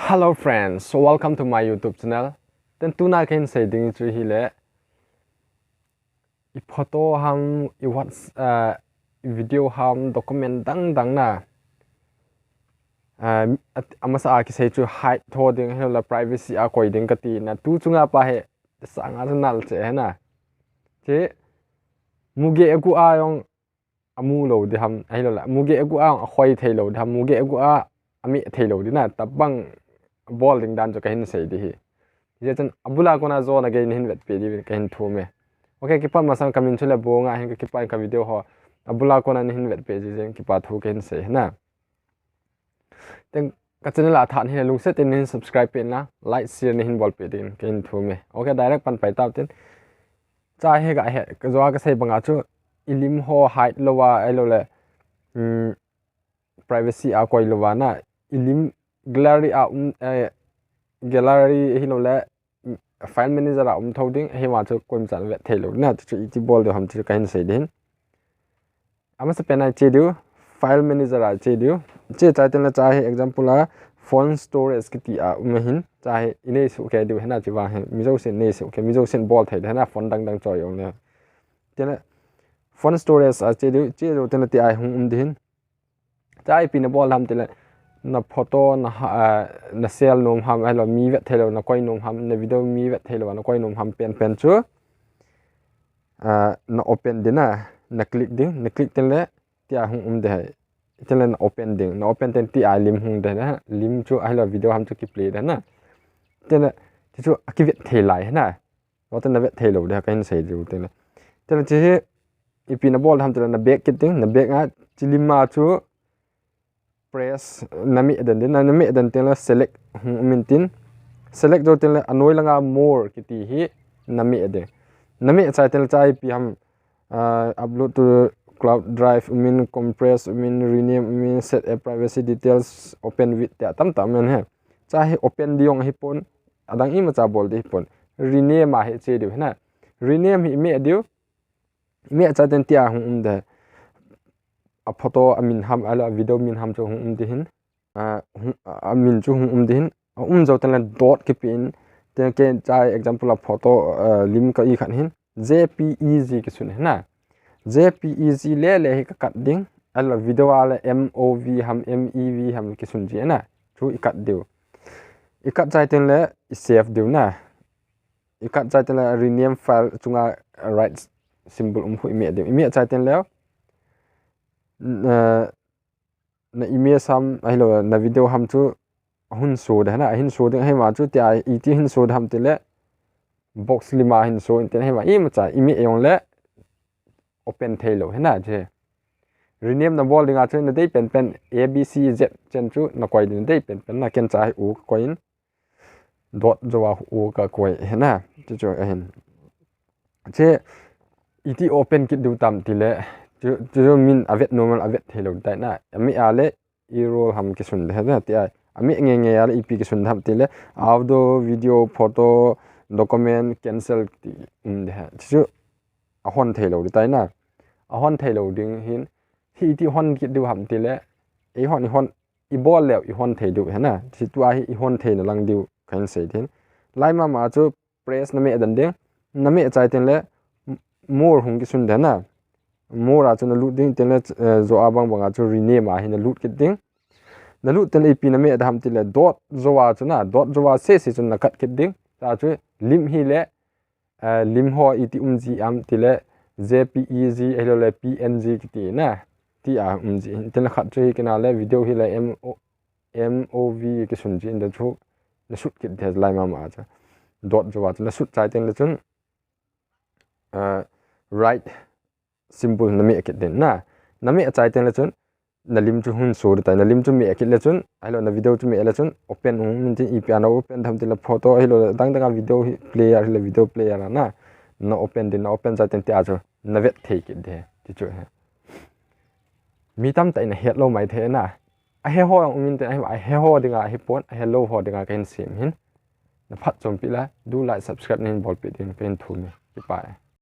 Hello friends, so welcome to my YouTube channel. Then tuna can say ding chu hi le I photo ham I what's video ham document dang na amasa ki say chu hide tho ding hela privacy a koi ding kati na tu chunga pa he sanga nal che na che muge aku a yong amu lo de ham ai lo la muge aku a khoi thei lo ham muge aku a ami thei lo di na tabang ball ding dan cho kahin sei di hi je chen abula kona zo na gain hin vet pe di kahin thu me okay kipa masang kamin chule bonga hin kipa ka video ho abula kona hin vet pe ji jeng kipa thu kahin sei na ten ka channel a than hin lung set tin subscribe pe na like share ni hin bol pe din kahin thu me okay direct pan pai tap tin cha he ga he ka zo ka sei banga chu ilim ho hide lowa ai lo le privacy a koi lowa na ilim gallery gallery hilo le file manager thoding he wa chu koim chan vet thelo na chu iti bol do ham chu kain sei din ama se pena che du file manager che du che cha ten la cha he example a phone storage ki ti a hin cha he ine su ke du hena chi wa he mi zo sen ne su ke mi zo sen bol thai hena phone dang choi yong ne ten phone storage a che du ten ti ai hung din cha pi na bol ham te na photo na sel nom ham ai lo mi vet thelo na koi nom ham na video mi vet thelo na koi nom ham pen chu na open dina na click ten le tia hung de ten le open ding na open ten ti a lim hung de na lim chu ai lo video ham chu ki play da na ten chu ki vet thelai na lo ten na vet thelo de kain sei du ten chi ipi na bol ham ten na back kiting na back a chilima chu press nami dan tela select mintin select do tela anoi langa more kiti hi nami cha tel chai pi ham upload to cloud drive min compress min rename min set a privacy details open with ta tam men he cha hi open diong hi pon adang i ma cha bol di pon rename ma he che du na rename hi me diu me cha ten tia de a photo amin ham ala video min ham chu hum din amin chu hum din zo tan dot ki pin te ke chai example of photo lim ka I khan hin jpeg ki sun na jpeg le ka kat ding ala video ala mov ham mev ham ki sun ji na chu I kat deu I kat chai ten le save deu na I kat chai ten le rename file chunga right symbol hu me deu me chai ten le na image ham ai lo na video ham chu hun so da na hin so de he ma chu tia iti hin so ham te le box lima hin so in te he ma I ma cha imi yong le open thelo he na je rename na bol dinga chu na dei pen abc z chen chu na koi din dei pen na ken cha u coin dot jowa u ka koi he na chu hin che iti open kit du tam ti le chu min avet normal avet thelo dai na ami ale I roll ham ki sun da na ti ami nge ya ip ki sun tham ti le audio video photo document cancel ti da chu a hon thelo dai na a hon thelo ding hin hi ti hon ki du ham ti le e hon I bol le I hon thei du ha na chi tu a hi hon thei na lang du kan sei tin lai ma chu press na me dan ding na me chai tin le more hung ki sun da na more a chuna lut ding tele zo abang banga chu rename a hin lut kit ding na lut tele pi na me dham tile dot zowa chuna dot zowa se chuna kat kit ding ta chu lim hi le lim ho iti umji am tile jpeg elo le png kiti na ti a umji tele khat chu kina le video hi le mov ki sun ji in chu na shoot kit des lai ma cha dot zowa chuna shoot chai teng le chun right simple na me kit den na me chai ten le chun na lim chu hun so ta na lim chu me kit le chun ai lo na video chu me le chun open min tin I piano open tham tin la photo ai lo dang video player le video player na open din na open chai ten ti a chu na vet thei kit de ti chu he mi tam tai na het lo mai the na a he ho min te ai he ho dinga hi pon a hello ho dinga ken sim hin na phat chom pi la do like subscribe nin bol pi din pen thu me ki pai